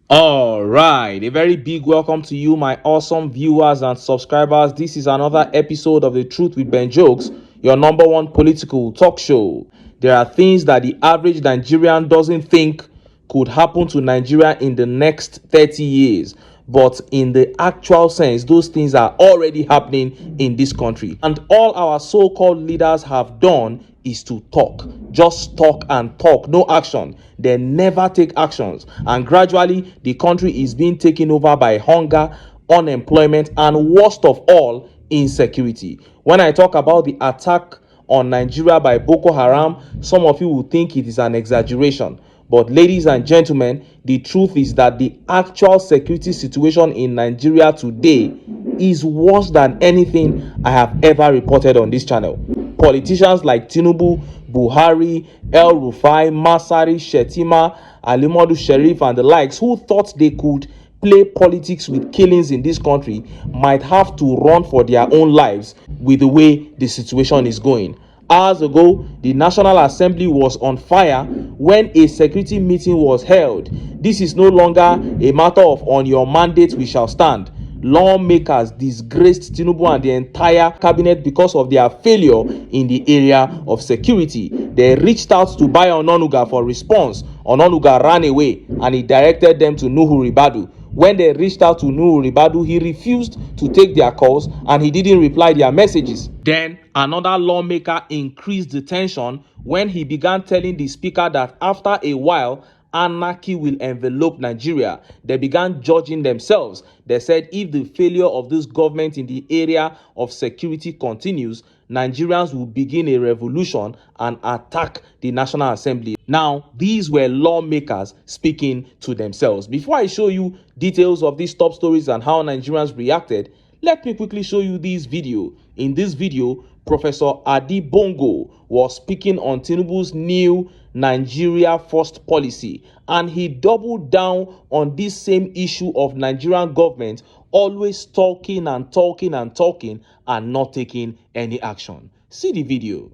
All right, a very big welcome to you, my awesome viewers and subscribers. This is another episode of The Truth with Ben Jokes, your number one political talk show. There are things that the average Nigerian doesn't think could happen to Nigeria in the next 30 years. But in the actual sense, those things are already happening in this country. And all our so-called leaders have done is to talk. Just talk and talk, no action. They never take actions. And gradually, the country is being taken over by hunger, unemployment, and worst of all, insecurity. When I talk about the attack on Nigeria by Boko Haram, some of you will think it is an exaggeration. But ladies and gentlemen, the truth is that the actual security situation in Nigeria today is worse than anything I have ever reported on this channel. Politicians like TINUBU, Buhari, El Rufai, Masari, Shetima, Alimodu Sheriff and the likes, who thought they could play politics with killings in this country, might have to run for their own lives with the way the situation is going. Hours ago, the National Assembly was on fire when a security meeting was held. This is no longer a matter of on your mandate we shall stand. Lawmakers disgraced Tinubu and the entire cabinet because of their failure in the area of security. They reached out to buy ONONUGA for response. ONONUGA ran away and he directed them to RIBADU. When they reached out to RIBADU, he refused to take their calls and he didn't reply their messages. Then another lawmaker increased the tension when he began telling the speaker that after a while, anarchy will envelope Nigeria. They began judging themselves. They said if the failure of this government in the area of security continues, Nigerians will begin a revolution and attack the National Assembly. Now, these were lawmakers speaking to themselves. Before I show you details of these top stories and how Nigerians reacted, let me quickly show you this video. In this video, Professor Adi Bongo was speaking on Tinubu's new Nigeria First policy, and he doubled down on this same issue of Nigerian government always talking and talking and talking and not taking any action. See the video.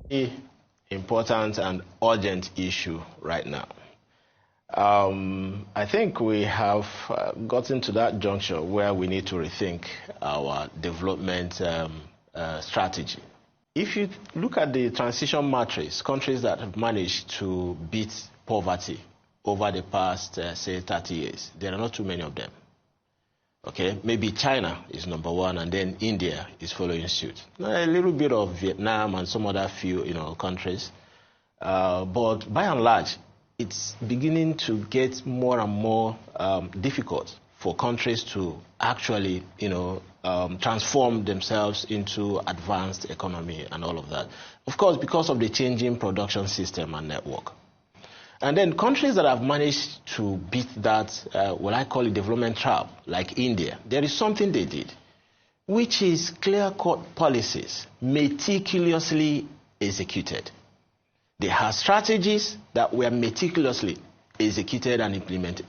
Important and urgent issue right now. I think we have gotten to that juncture where we need to rethink our development strategy. If you look at the transition matrix, countries that have managed to beat poverty over the past, say, 30 years, there are not too many of them. Okay, maybe China is number one, and then India is following suit. A little bit of Vietnam and some other few, countries. But by and large, it's beginning to get more and more difficult for countries to actually, transform themselves into advanced economy and all of that. Of course, because of the changing production system and network. And then countries that have managed to beat that, what I call a development trap, like India, there is something they did, which is clear-cut policies, meticulously executed. They have strategies that were meticulously executed and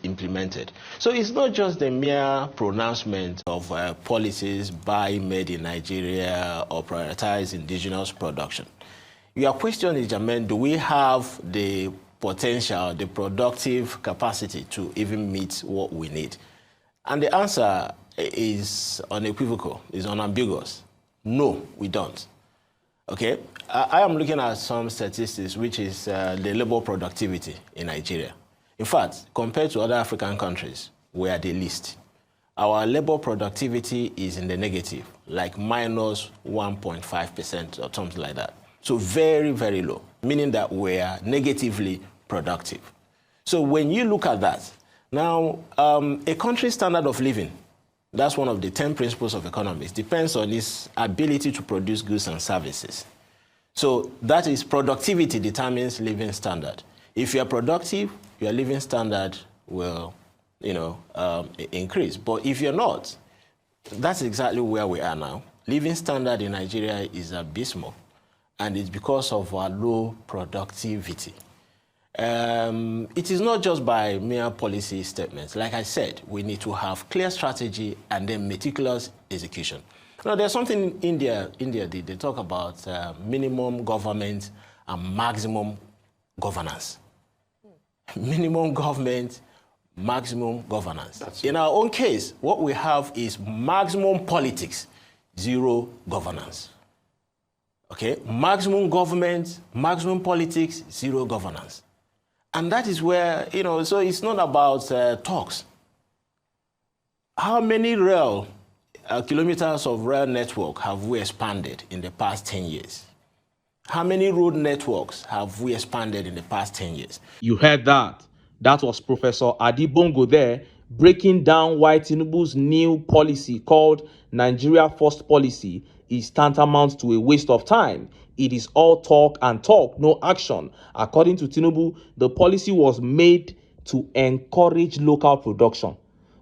implemented. So it's not just the mere pronouncement of policies made in Nigeria or prioritize indigenous production. Your question is, Jermaine, do we have the potential, the productive capacity to even meet what we need? And the answer is unequivocal, is unambiguous. No, we don't. Okay, I am looking at some statistics, which is the labor productivity in Nigeria. In fact, compared to other African countries, we are the least. Our labor productivity is in the negative, like minus 1.5% or something like that. So very, very low, meaning that we are negatively productive. So when you look at that, now a country's standard of living, that's one of the 10 principles of economics, depends on its ability to produce goods and services. So that is productivity determines living standard. If you are productive, your living standard will, increase. But if you're not, that's exactly where we are now. Living standard in Nigeria is abysmal, and it's because of our low productivity. It is not just by mere policy statements. Like I said, we need to have clear strategy and then meticulous execution. Now, there's something India did. They talk about minimum government and maximum governance. Minimum government, maximum governance. In our own case, what we have is maximum politics, zero governance. Okay, maximum government, maximum politics, zero governance. And that is where, so it's not about talks. How many kilometers of rail network have we expanded in the past 10 years? How many road networks have we expanded in the past 10 years? You heard that. That was Professor Adibongo there, breaking down why Tinubu's new policy called Nigeria First policy is tantamount to a waste of time. It is all talk and talk, no action. According to Tinubu, the policy was made to encourage local production.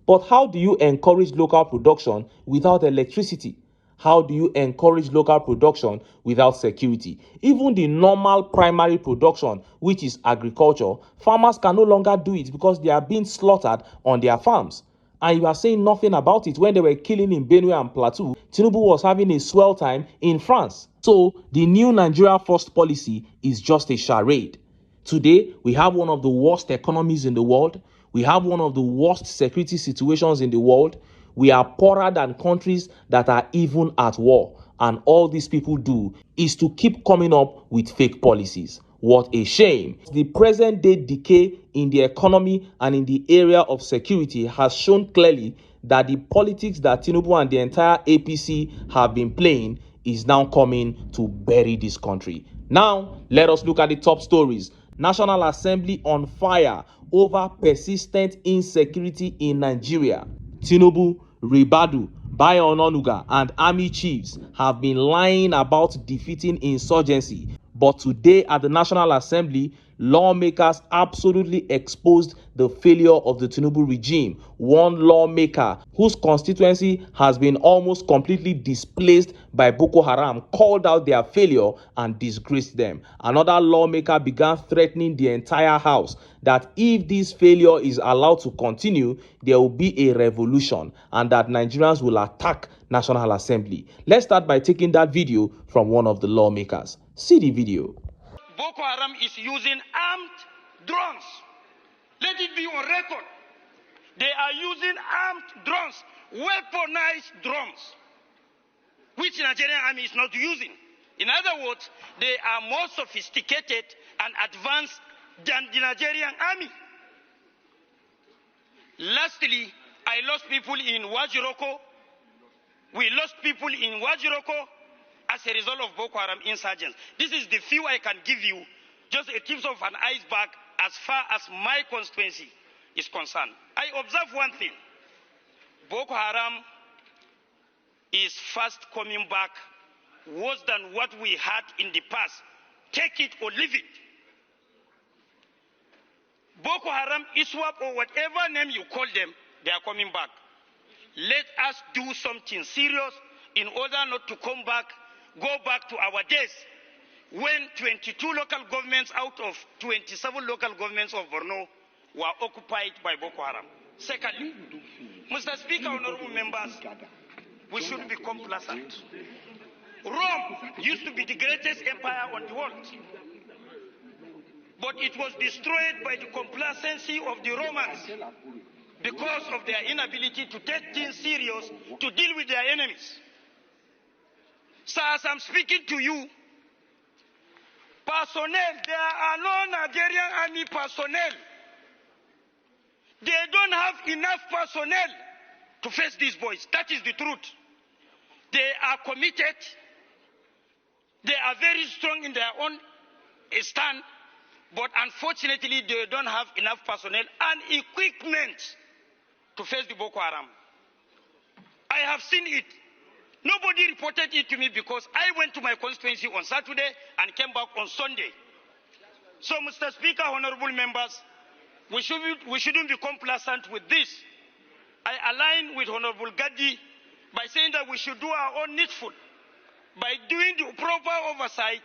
But how do you encourage local production without electricity? How do you encourage local production without security? Even the normal primary production, which is agriculture, farmers can no longer do it because they are being slaughtered on their farms. And you are saying nothing about it. When they were killing in Benue and Plateau, Tinubu was having a swell time in France. So the new Nigeria First policy is just a charade. Today, we have one of the worst economies in the world. We have one of the worst security situations in the world. We are poorer than countries that are even at war. And all these people do is to keep coming up with fake policies. What a shame. The present day decay in the economy and in the area of security has shown clearly that the politics that Tinubu and the entire APC have been playing is now coming to bury this country. Now, let us look at the top stories. National Assembly on fire over persistent insecurity in Nigeria. Tinubu, RIBADU, ONONUGA, and army chiefs have been lying about defeating insurgency. But today at the National Assembly, lawmakers absolutely exposed the failure of the Tinubu regime. One lawmaker whose constituency has been almost completely displaced by Boko Haram called out their failure and disgraced them. Another lawmaker began threatening the entire house that if this failure is allowed to continue, there will be a revolution and that Nigerians will attack National Assembly. Let's start by taking that video from one of the lawmakers. See the video. Boko Haram is using armed drones. Let it be on record. They are using armed drones, weaponized drones, which the Nigerian army is not using. In other words, they are more sophisticated and advanced than the Nigerian army. Lastly, I lost people in Wajiroko. We lost people in Wajiroko as a result of Boko Haram insurgents. This is the few I can give you, just a tip of an iceberg as far as my constituency is concerned. I observe one thing. Boko Haram is fast coming back worse than what we had in the past. Take it or leave it. Boko Haram, ISWAP, or whatever name you call them, they are coming back. Let us do something serious in order not to go back to our days when 22 local governments out of 27 local governments of Borno were occupied by Boko Haram. Secondly, Mr. Speaker, honorable members, we should be complacent. Rome used to be the greatest empire on the world, but it was destroyed by the complacency of the Romans because of their inability to take things serious, to deal with their enemies. So as I'm speaking to you, personnel, there are no Nigerian army personnel. They don't have enough personnel to face these boys. That is the truth. They are committed. They are very strong in their own stand, but unfortunately they don't have enough personnel and equipment to face the Boko Haram. I have seen it. Nobody reported it to me because I went to my constituency on Saturday and came back on Sunday. So, Mr. Speaker, honorable members, we shouldn't be complacent with this. I align with Honorable Gadi by saying that we should do our own needful by doing the proper oversight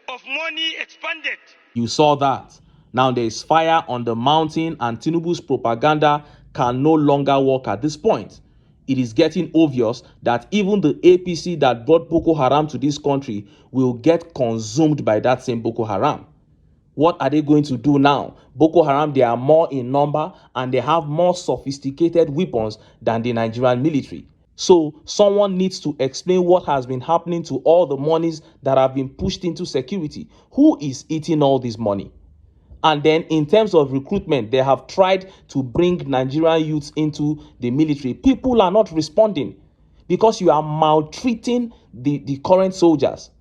of money expended. You saw that. Now there is fire on the mountain and Tinubu's propaganda can no longer work at this point. It is getting obvious that even the APC that brought Boko Haram to this country will get consumed by that same Boko Haram. What are they going to do now? Boko Haram, they are more in number and they have more sophisticated weapons than the Nigerian military. So someone needs to explain what has been happening to all the monies that have been pushed into security. Who is eating all this money? And then in terms of recruitment, they have tried to bring Nigerian youths into the military. People are not responding because you are maltreating the current soldiers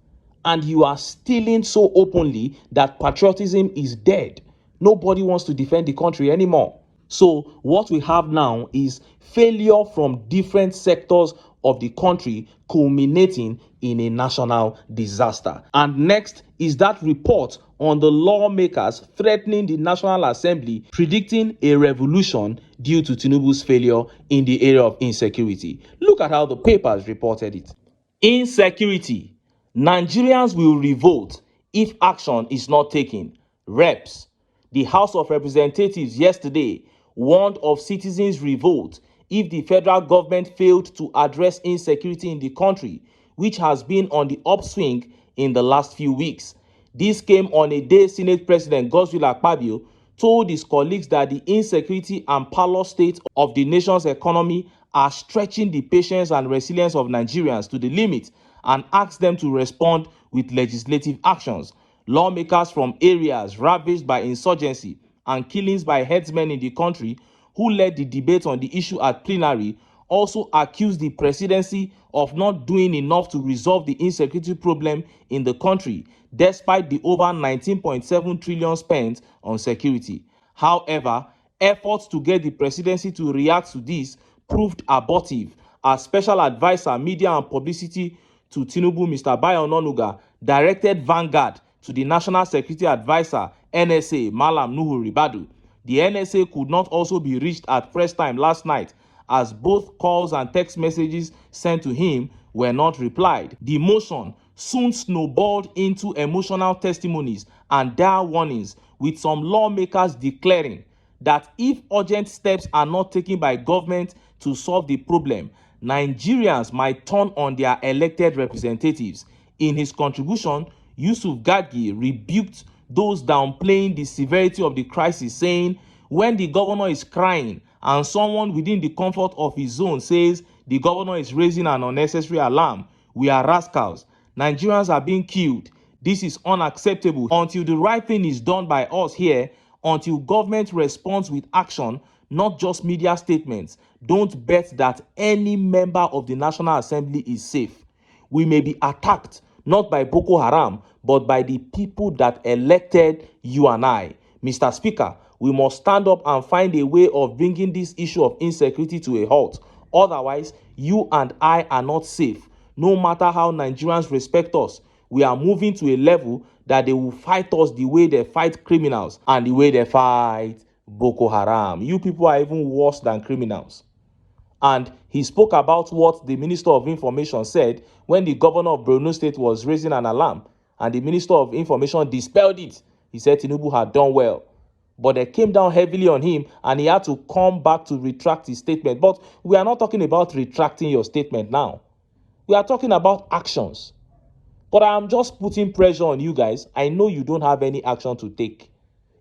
and you are stealing so openly that patriotism is dead. Nobody wants to defend the country anymore. So what we have now is failure from different sectors of the country culminating in a national disaster. And next is that report on the lawmakers threatening the National Assembly, predicting a revolution due to Tinubu's failure in the area of insecurity. Look at how the papers reported it. Insecurity. Nigerians will revolt if action is not taken. Reps. The House of Representatives yesterday warned of citizens' revolt if the federal government failed to address insecurity in the country, which has been on the upswing in the last few weeks. This came on a day Senate President Godswill Akpabio told his colleagues that the insecurity and parlous state of the nation's economy are stretching the patience and resilience of Nigerians to the limit and asked them to respond with legislative actions. Lawmakers from areas ravaged by insurgency and killings by headsmen in the country who led the debate on the issue at plenary also accused the presidency of not doing enough to resolve the insecurity problem in the country, despite the over 19.7 trillion spent on security. However, efforts to get the presidency to react to this proved abortive, as Special Advisor Media and Publicity to Tinubu, Mr. ONONUGA, directed Vanguard to the National Security Advisor, NSA, Malam Nuhu RIBADU. The NSA could not also be reached at press time last night, as both calls and text messages sent to him were not replied. The motion soon snowballed into emotional testimonies and dire warnings, with some lawmakers declaring that if urgent steps are not taken by government to solve the problem, Nigerians might turn on their elected representatives. In his contribution, Yusuf Gagi rebuked those downplaying the severity of the crisis, saying, when the governor is crying and someone within the comfort of his zone says the governor is raising an unnecessary alarm, we are rascals. Nigerians are being killed. This is unacceptable. Until the right thing is done by us here, until government responds with action, not just media statements, don't bet that any member of the National Assembly is safe. We may be attacked not by Boko Haram, but by the people that elected you and I. Mr. Speaker, we must stand up and find a way of bringing this issue of insecurity to a halt. Otherwise, you and I are not safe. No matter how Nigerians respect us, we are moving to a level that they will fight us the way they fight criminals and the way they fight Boko Haram. You people are even worse than criminals. And he spoke about what the Minister of Information said when the governor of Borno State was raising an alarm, and the Minister of Information dispelled it. He said Tinubu had done well. But they came down heavily on him and he had to come back to retract his statement. But we are not talking about retracting your statement now. We are talking about actions. But I am just putting pressure on you guys. I know you don't have any action to take.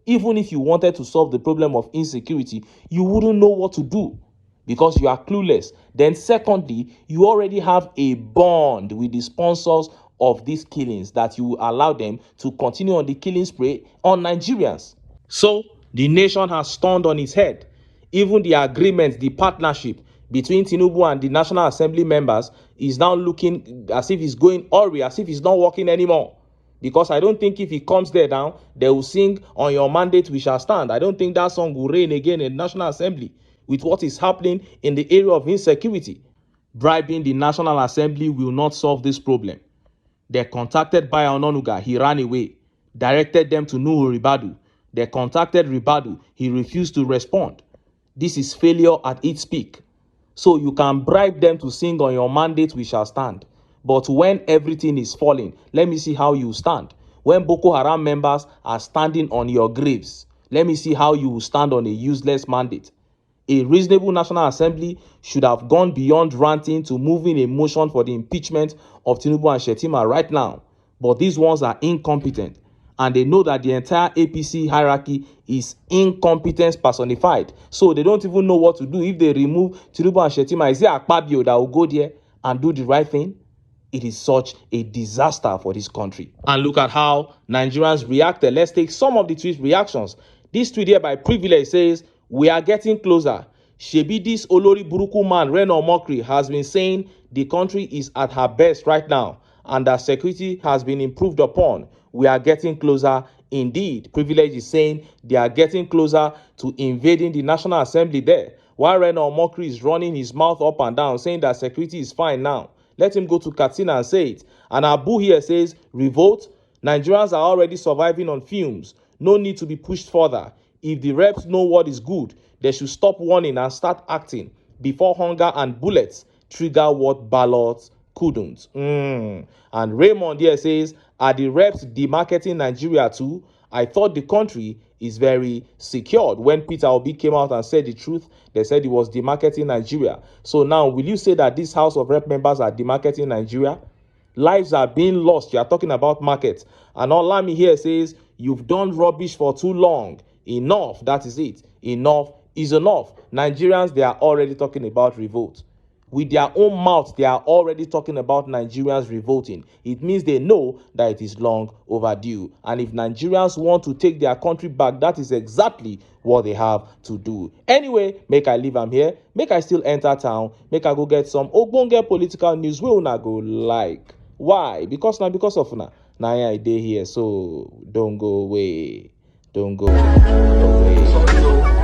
Even if you wanted to solve the problem of insecurity, you wouldn't know what to do because you are clueless. Then secondly, you already have a bond with the sponsors of these killings that you will allow them to continue on the killing spree on Nigerians. So the nation has turned on its head. Even the agreement, the partnership between Tinubu and the National Assembly members is now looking as if it's going awry, as if it's not working anymore. Because I don't think if he comes there now, they will sing "On Your Mandate We Shall Stand." I don't think that song will reign again in the National Assembly with what is happening in the area of insecurity. Bribing the National Assembly will not solve this problem. They contacted Ononuga, he ran away. Directed them to Nuhu RIBADU. They contacted RIBADU, he refused to respond. This is failure at its peak. So you can bribe them to sing "On Your Mandate We Shall Stand." But when everything is falling, let me see how you stand. When Boko Haram members are standing on your graves, let me see how you will stand on a useless mandate. A reasonable National Assembly should have gone beyond ranting to moving a motion for the impeachment of Tinubu and Shettima right now. But these ones are incompetent. and they know that the entire APC hierarchy is incompetence personified. So they don't even know what to do. If they remove TINUBU and Shettima, is there a Akpabio that will go there and do the right thing? It is such a disaster for this country. And look at how Nigerians reacted. Let's take some of the tweet reactions. This tweet here by Privilege says, "We are getting closer. Shebi this Olori Buruku man, Reno Mokri, has been saying the country is at her best right now and that security has been improved upon. We are getting closer indeed." Privilege is saying they are getting closer to invading the National Assembly there, while Reno Mokri is running his mouth up and down saying that security is fine now. Let him go to Katsina and say it. And Abu here says, "Revolt? Nigerians are already surviving on fumes. No need to be pushed further. If the reps know what is good, they should stop warning and start acting before hunger and bullets trigger what ballots couldn't." And Raymond here says, "Are the reps demarketing Nigeria too? I thought the country is very secured." When Peter Obi came out and said the truth, they said he was demarketing Nigeria. So now, will you say that this House of Rep members are demarketing Nigeria? Lives are being lost. You are talking about markets. And Olami here says, "You've done rubbish for too long. Enough, that is it. Enough is enough." Nigerians, they are already talking about revolt. With their own mouth, they are already talking about Nigerians revolting. It means they know that it is long overdue. And if Nigerians want to take their country back, that is exactly what they have to do. Anyway, make I leave am here. Make I still enter town. Make I go get some ogbonge political news wey una go like. Why? Because of una. Na I dey here, so don't go away. Don't go away.